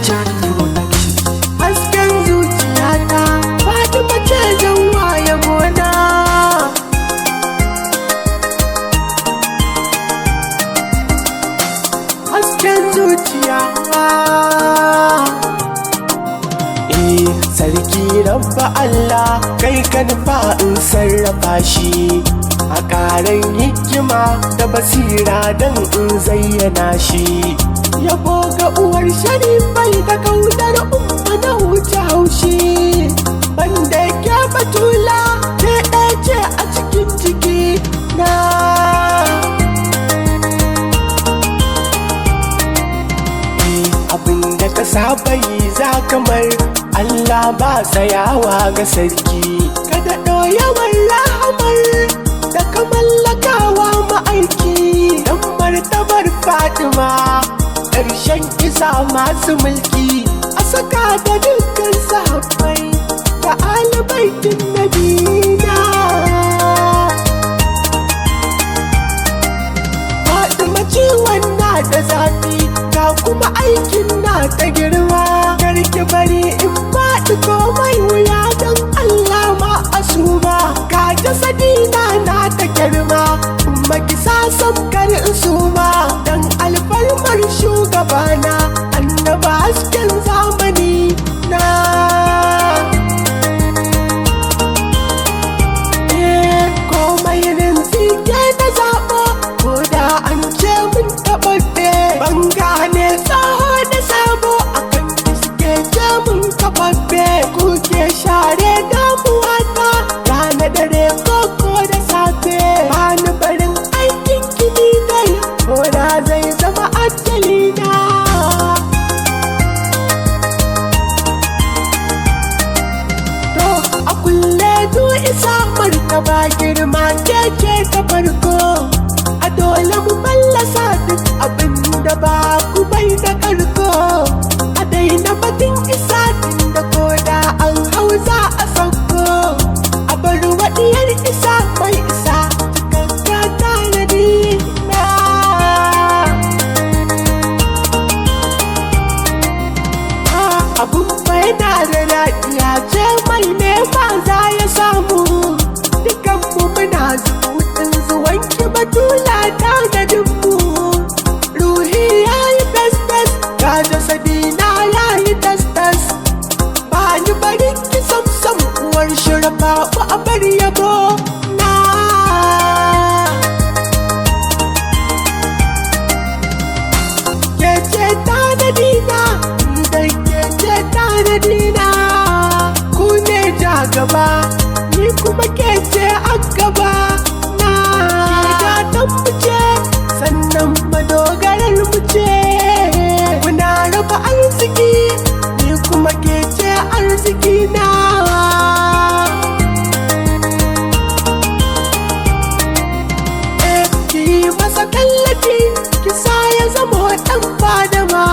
Jack Production. Hasken zuciyata Fatima ce zan waye gona. Hasken zuciya sarki rabba Allah kai ka nufa in sarrafa shi a ƙaran hikima da basira don in zayyana shi. Yabo ga uwar sharifai da kaunar umma na huce haushi, banda ke batula ke ɗace a cikin ciki na. Abinda ka saba yi za kamar Allah ba tsayawa ga sarki, kada ɗoyawar rahamar da ka mallakawa ma'aiki don martabar Fatima ƙarshen isa masu mulki. A saka da dukkan sahabbai da alibaitin nabina. Fatima ciwon na da zafi ga kuma aikin na ta girma, karki bari in faɗi komai wuya don Allah ma asuma. Ga jasadina na ta girma makisa samkar in suma don alfarmar shugabana annaba hasken zamani na. Komai rinzi ke na zaɓo ko da an ce mun taɓaɓɓe, ban gane tsaho da sabo akan iske ce mun kaɓaɓɓe. Kuke share damuwata rana dare koko da safe, bani barin aikin kini dai ko da zai zama ajalina. To a kulle du isa martaba girma keke ta farko, a dole mu fallasa duk abin da ba ku bai da karko. A daina batun isa tun da koda an hau za a sauko, a bar waɗiyar isa mai isa cikakka tanadi na. Abun bai na da daɗiya ce mai nema za ya samu, dukanmu muna zuɗin zuwanki batula tanadinmu. Ruhi ya yi fes-fes ga jasadina ya yi tas-tas, ba ni barin ki sam-sam uwar shirafa ba a bar yabo na. Kece tanadina dai kece tanadina, ku ne ja gaba ni kuma kece a gaba na. Gatan mu ce sannan madogarar mu ce, muna raba arziki ni kuma kece arziki na. Ki masa kallafi kisa ya zama ɗan fadama,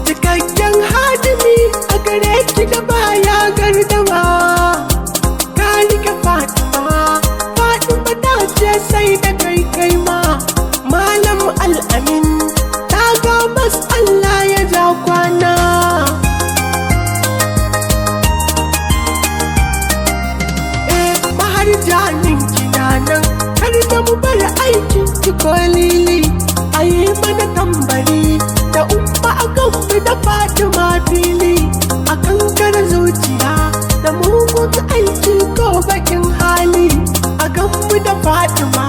cikakken hadimi a gare ki da baya gardama. Ka rike Fatima, Fatima ta ce sai da kai ma. Malam Al'amin ta ga mas Allah ya ja kwana. Mahar janin kina nan har da mu bar aikin ki kolili, a yi mana tambari da umma a kanmu da Fatima fili, a kankar zuciya da mugun aiki ko bakin hali, a kanmu da Fatima